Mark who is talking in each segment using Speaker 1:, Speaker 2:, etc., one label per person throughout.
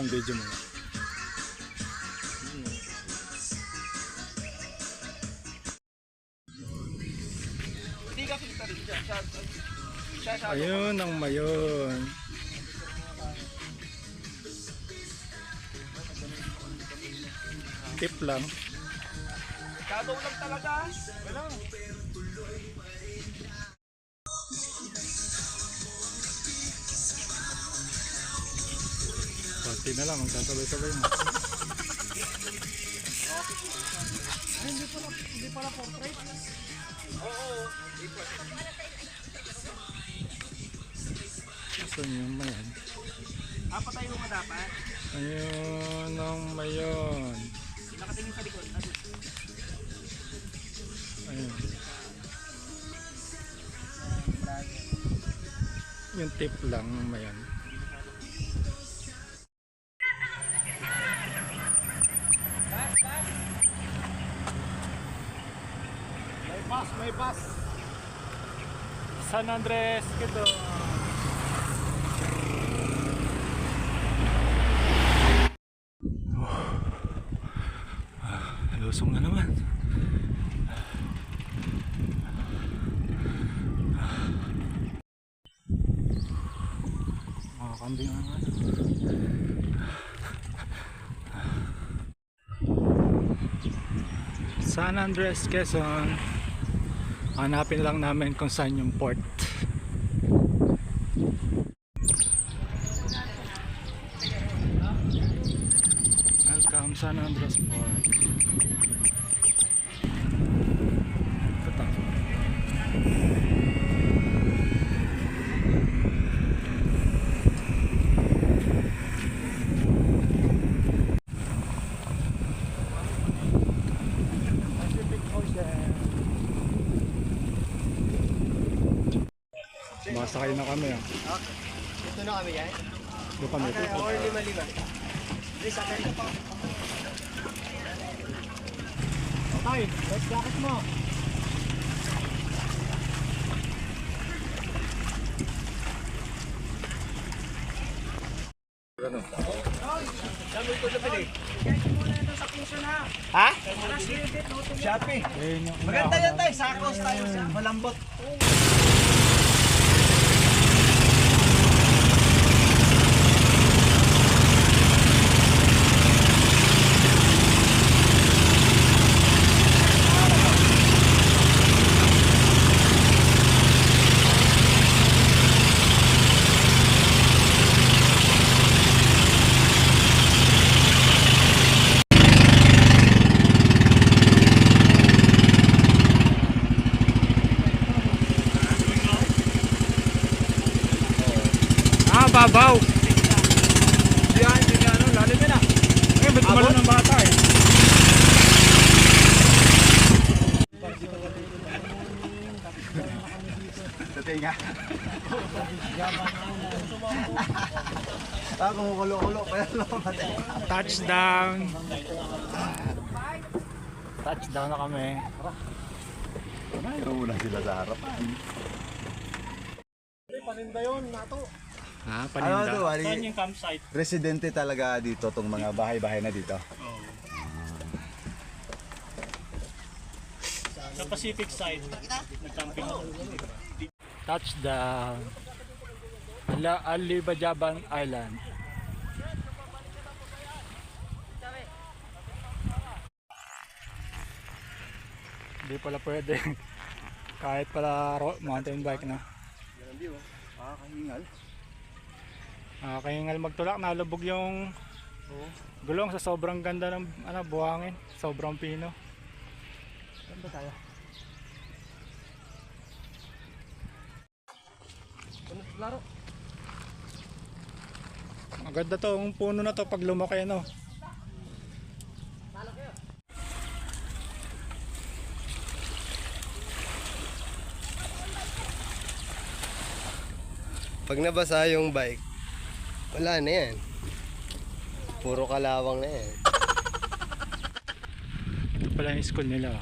Speaker 1: video mo. Ayun ang mayon. Tip lang.
Speaker 2: Shadow lang talaga. Wala.
Speaker 1: Pati na lang, magkasabay-sabay mo.
Speaker 2: Ay, hindi pala portrait. Oo.
Speaker 1: Saan yung mayon?
Speaker 2: Patay mo dapat.
Speaker 1: Ayun ang mayon.
Speaker 2: Nakatingin sa likod.
Speaker 1: Ayun. Yung tip lang mayon.
Speaker 2: May bus.
Speaker 1: San Andres gitu. Lusong na naman. Mga kambing na naman. San Andres, Quezon. Hanapin lang namin kung saan yung port. Welcome San Andres Port. Ito. Pacific Ocean. Masakay na kami ah.
Speaker 2: Okay. Ito na kami guys.
Speaker 1: Doon kami.
Speaker 2: Or lima-lima. Please, sakay na po. Okay, let's jacket mo. Dami ko na pili. Ha? Shopee. Maganda yan tayo. Sakos tayo. Malambot.
Speaker 1: Babaw.
Speaker 2: Hindi ka ano, lalim yun ah.
Speaker 1: Eh, ba't malo ng bata eh?
Speaker 2: Sa tinga. Kumukulo-kulo pa yan.
Speaker 1: Touchdown. Touchdown na kami.
Speaker 2: Mayroon muna sila sa harapan. Paninda yun, nato.
Speaker 1: Ah, paninda.
Speaker 2: Ano to,
Speaker 1: Saan yung campsite?
Speaker 2: residente talaga dito, tong mga bahay-bahay na dito.
Speaker 1: Sa Pacific side, nag-camping ako. Touchdown. Alibajaban Island. Hindi pala pwede. Kahit pala mountain bike na.
Speaker 2: Nakakahingal.
Speaker 1: Kahingal magtulak, nalubog yung gulong sa sobrang ganda ng buhangin, sobrang pino.
Speaker 2: Saan ba tayo? Laro.
Speaker 1: Maganda to, yung puno na to pag lumaki no.
Speaker 3: Pag nabasa yung bike, wala na yan. Puro kalawang na yan.
Speaker 1: Ito pala yung school nila.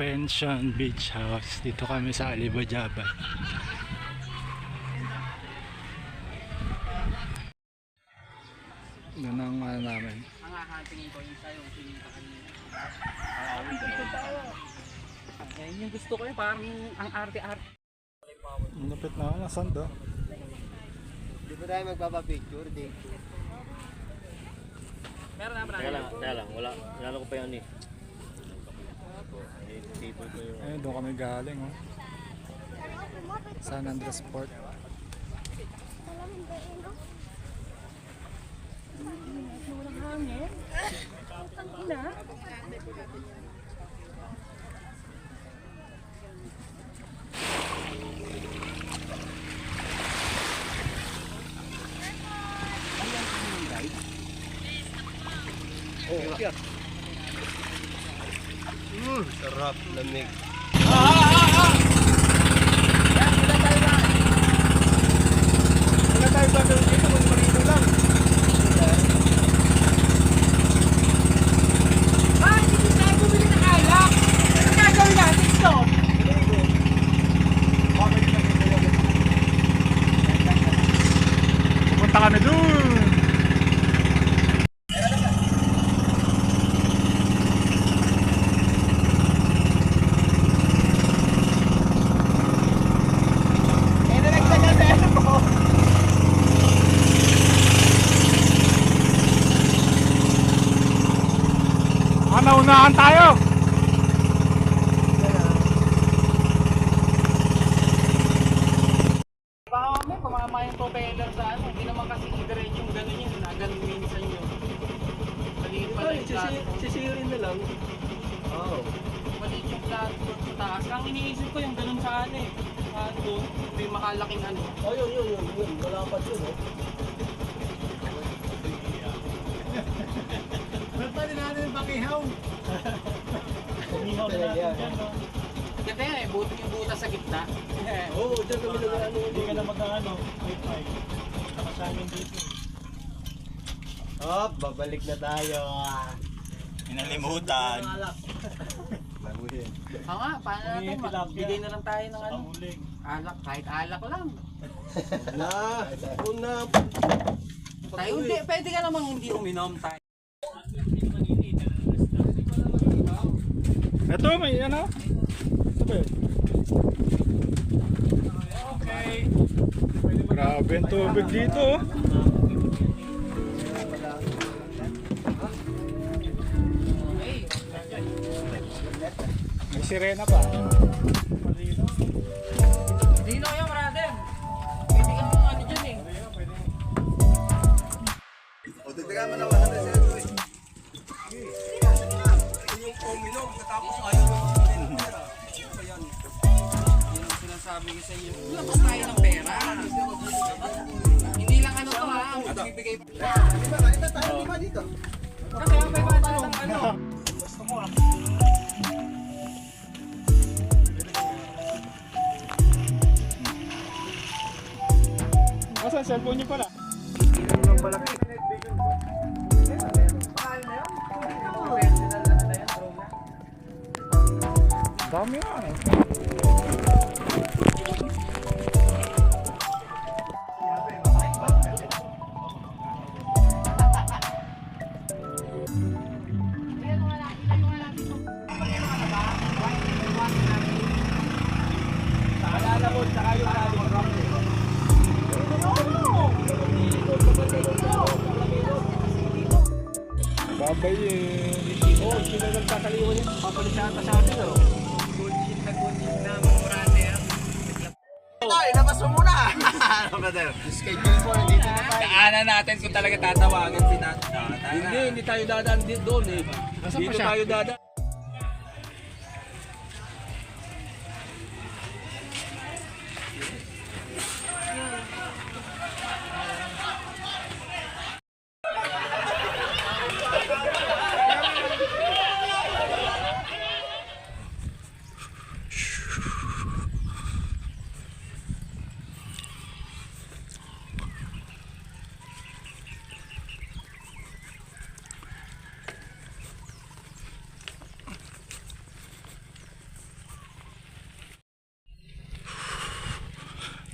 Speaker 1: Pension Beach House. Dito kami sa Alibajaban. Doon ang ano namin.
Speaker 2: Ang hahantingin ko yung tayo, yung kanina. Yan yung gusto ko parang ang arte-arte.
Speaker 1: Lupit na ano, sando.
Speaker 3: Di ba tayo magpapapicture? Di.
Speaker 2: Meron na
Speaker 4: Kaya lang, wala ko pa yun eh. Table ko yung...
Speaker 1: Ayun, doon kami galing. Oh. San Andres Port.
Speaker 2: walang hangin. Ang ina.
Speaker 3: Oh, yeah. Sarap, lamig.
Speaker 2: Wala tayo ba doon dito kung marino lang? Hindi tayo bumili ng alak. Ano gagawin natin ito?
Speaker 1: Pupunta kami doon! Naunahan tayo.
Speaker 2: Baka may pumama yung propeller sa ano. Hindi naman kasi diretso yung gano'n yun. Ganun minsan yun. Maliit pala yung platform.
Speaker 3: Sisirin na lang. Oo.
Speaker 2: Maliit yung platform sa taas. Ang iniisip ko yung ganun sa ano eh. Ano doon. Yung makalaking ano.
Speaker 3: Oh, yun. Malapad yun, oh.
Speaker 2: Ba't pa din natin yung bakihaw?
Speaker 3: Umihaw na natin dyan,
Speaker 2: no? Ganda yan eh. Buti yung butas sa gitna.
Speaker 3: Oo, dyan kami nag-ano.
Speaker 4: Hindi ka na mag-ano. Wi-Fi. Nakasamin dito.
Speaker 3: Oh, babalik na tayo.
Speaker 4: Inalimutan.
Speaker 3: Baguhin.
Speaker 2: Oo nga, paano natin? Bigay na lang tayo ng ano.
Speaker 4: Panguling.
Speaker 2: Alak, kahit alak lang.
Speaker 3: Una.
Speaker 2: Tayo hindi, pwede ka namang hindi uminom tayo.
Speaker 1: Ito may ano? Ito ba yun?
Speaker 2: Okay.
Speaker 1: Grabe ang tubig dito. Oh.
Speaker 2: Hey.
Speaker 1: May sirena pa.
Speaker 2: Dino kayo, brother. Pwede ka mong ano dyan eh.
Speaker 3: O, titigan mo na 100 cents. Yung uminom, tapos ayaw mo pera.
Speaker 2: Yan ang sinasabi ko sa inyo. Labas tayo ng pera. Hindi lang ano to ha. Ang magbibigay pa.
Speaker 3: Di ba dito?
Speaker 2: Kasi ang may bata ng ano.
Speaker 1: Gusto mo ah. Asan cellphone niyo pala? Dami nga eh. Babay eh.
Speaker 2: Oo, sila nagtataliwan yun. Papalit sa ata sa atin oh. Good shit na memoranda.
Speaker 3: Tay, labas mo muna! Brother, schedule mo, nandito na tayo.
Speaker 2: Daanan natin kung talaga tatawagan si Nat.
Speaker 4: Hindi tayo dadaan doon eh. Dito tayo dadaan.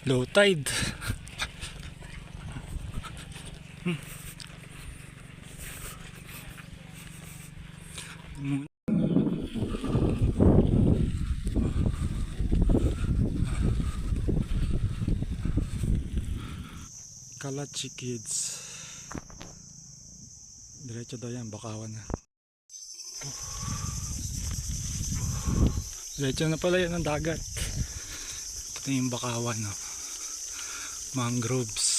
Speaker 1: Low tide. Kalachi Kids. Diretso daw yan, Bakawan na. Diretso na pala yan ang dagat. Ito yung Bakawan, no? Mangroves.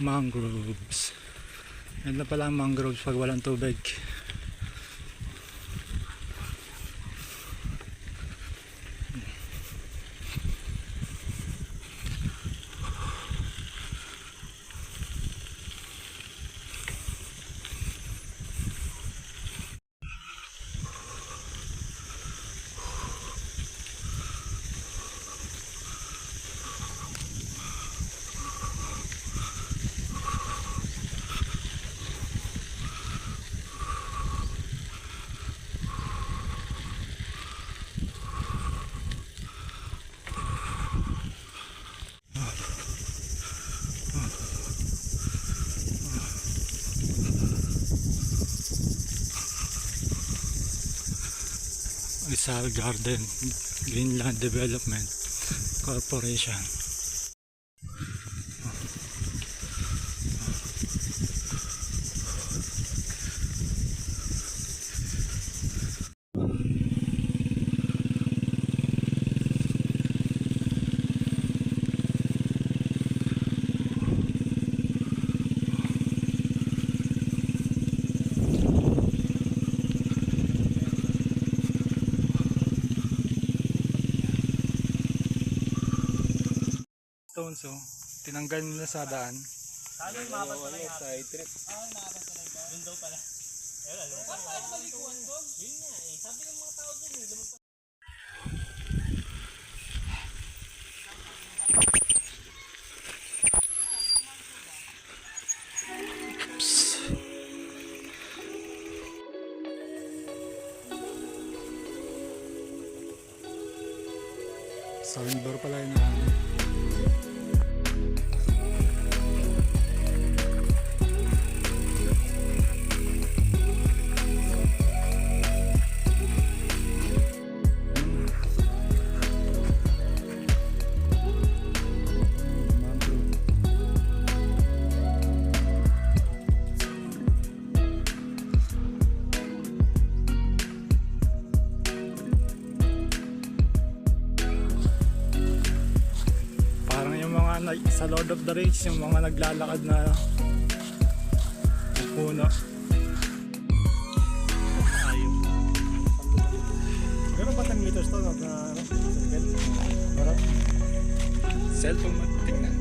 Speaker 1: Mangroves. Yan na pala ang mangroves pag walang tubig. Rizal Garden Greenland Development Corporation. Stones, oh. Tinanggal nila sa daan.
Speaker 3: Side trip.
Speaker 1: Soundbar pala yun na. Sa Lord of the Rings, yung mga naglalakad na puno. Ayun. Pero ba 10 meters to? Cellphone mo, tingnan.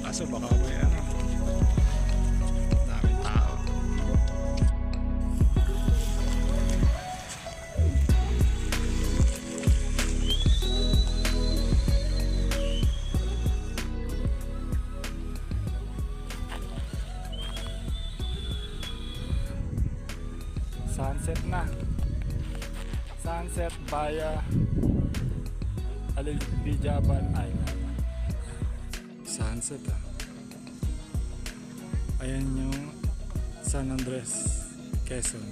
Speaker 1: Kaso baka may ano, daming tao. Sunset na. Sunset via Alibijaban Island. Sunset, ah. Ayan yung San Andres, Quezon.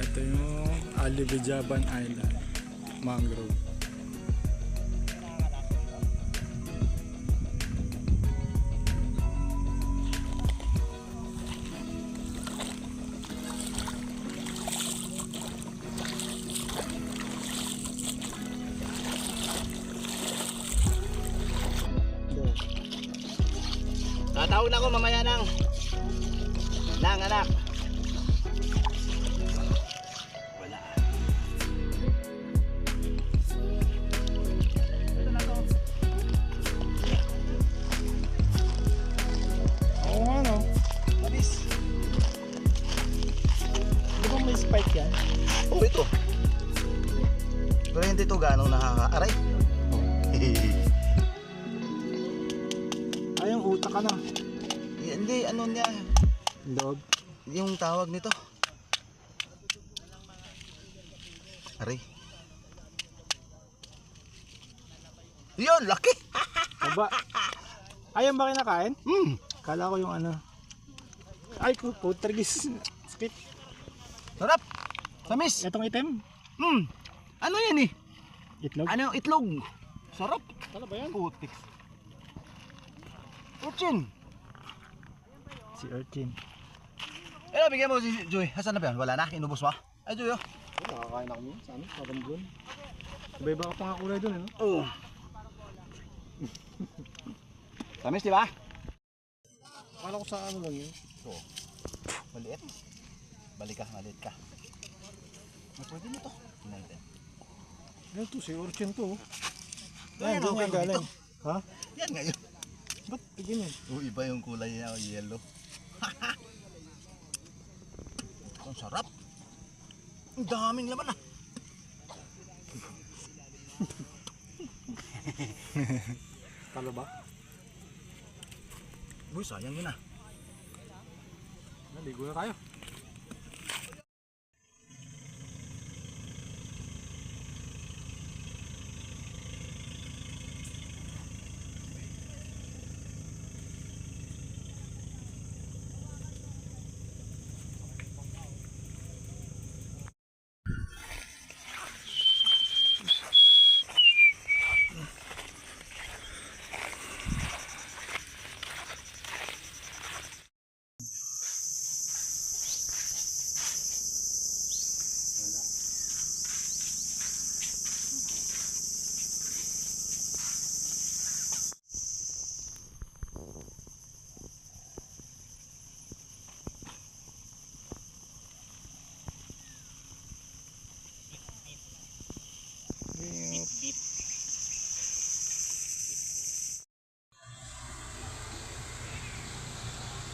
Speaker 1: Ito yung Alibijaban Island, mangrove.
Speaker 3: Tatawag na ako mamaya nang anak. Wala. Ito na to.
Speaker 1: Oo nga, no?
Speaker 3: Mabis.
Speaker 1: Di ba may spike yan?
Speaker 3: Oh, ito. Pero hindi to ganong nakaka-aray.
Speaker 1: yung utak ano.
Speaker 5: Hindi, ano niya,
Speaker 1: Loob.
Speaker 5: yung tawag nito. Aray. Yun, laki!
Speaker 1: Aba. Ayun ba kinakain?
Speaker 5: Hmm,
Speaker 1: Kala ko yung ano. Ay, putragis. Sakit.
Speaker 5: sarap! Samis!
Speaker 1: Itong item.
Speaker 5: Hmm, ano yan eh?
Speaker 1: Itlog.
Speaker 5: Ano yung itlog? Sarap!
Speaker 1: Ano ba yan?
Speaker 5: Putik. Urchin!
Speaker 1: Si Urchin.
Speaker 5: Eh, bigyan mo si Joy. Asan na ba yan? Wala na? Inubos mo? Ay, Joy, oh.
Speaker 1: Nakakain ako mo. Saan? Parang doon. Iba-iba ka pa nga kulay doon, ano?
Speaker 5: Oh. Samis, di ba?
Speaker 1: Akala ko sa ano lang yun.
Speaker 5: Oo. Maliit. Balik ka, maliit ka. Pwede mo to. Tingnan natin.
Speaker 1: Ano to? Si Urchin to.
Speaker 5: Ayan,
Speaker 1: doon
Speaker 5: okay
Speaker 1: nga galing.
Speaker 5: dito.
Speaker 1: Ha?
Speaker 5: Yan ngayon.
Speaker 1: Ba't tigin yun?
Speaker 5: Oh, iba yung kulay niya, yellow. Ang sarap. Ang daming laman ah.
Speaker 1: Talo ba?
Speaker 5: Uy, sayang yun ah.
Speaker 1: Naligo na tayo.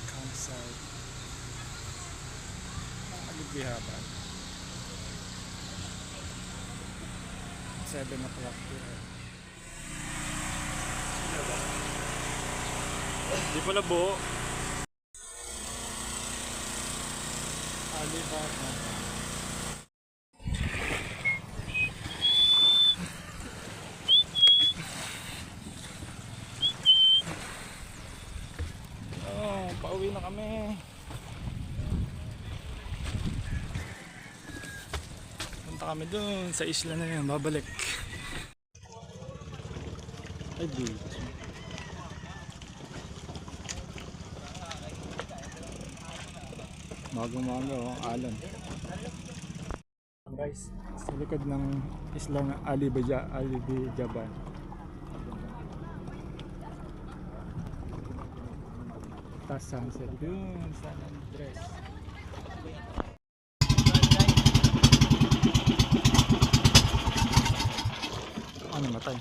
Speaker 1: Campsite. Alibihaban. 7 o'clock here. Di pala buo. Alibaga. Oh, pauwi na kami. Punta kami dun sa isla na yun, babalik. Ay, beach. Magang-maga, oh, alon. Guys, sa likod ng isla ng Alibijaban. Tas sunset dun, San Andres. Ano matay?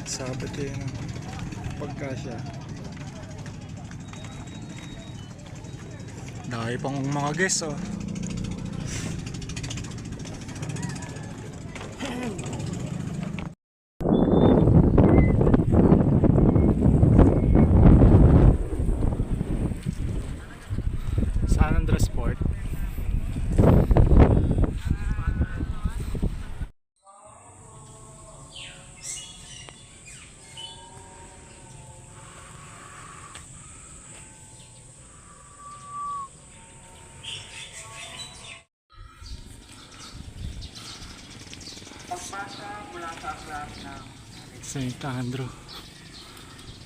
Speaker 1: Sabit yun pagkasya. Dahil pang mga guests oh. St. Andrew.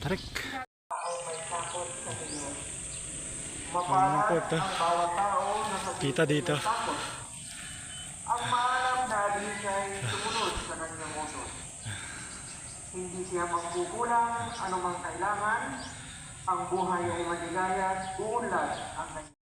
Speaker 1: Tarik. Ano po ito? Kita dito.
Speaker 6: Ang maalam na di siya ay sumunod sa kanyang utos. Hindi siya magkukulang anumang kailangan. Ang buhay ay maligaya at uunlad ang kanyang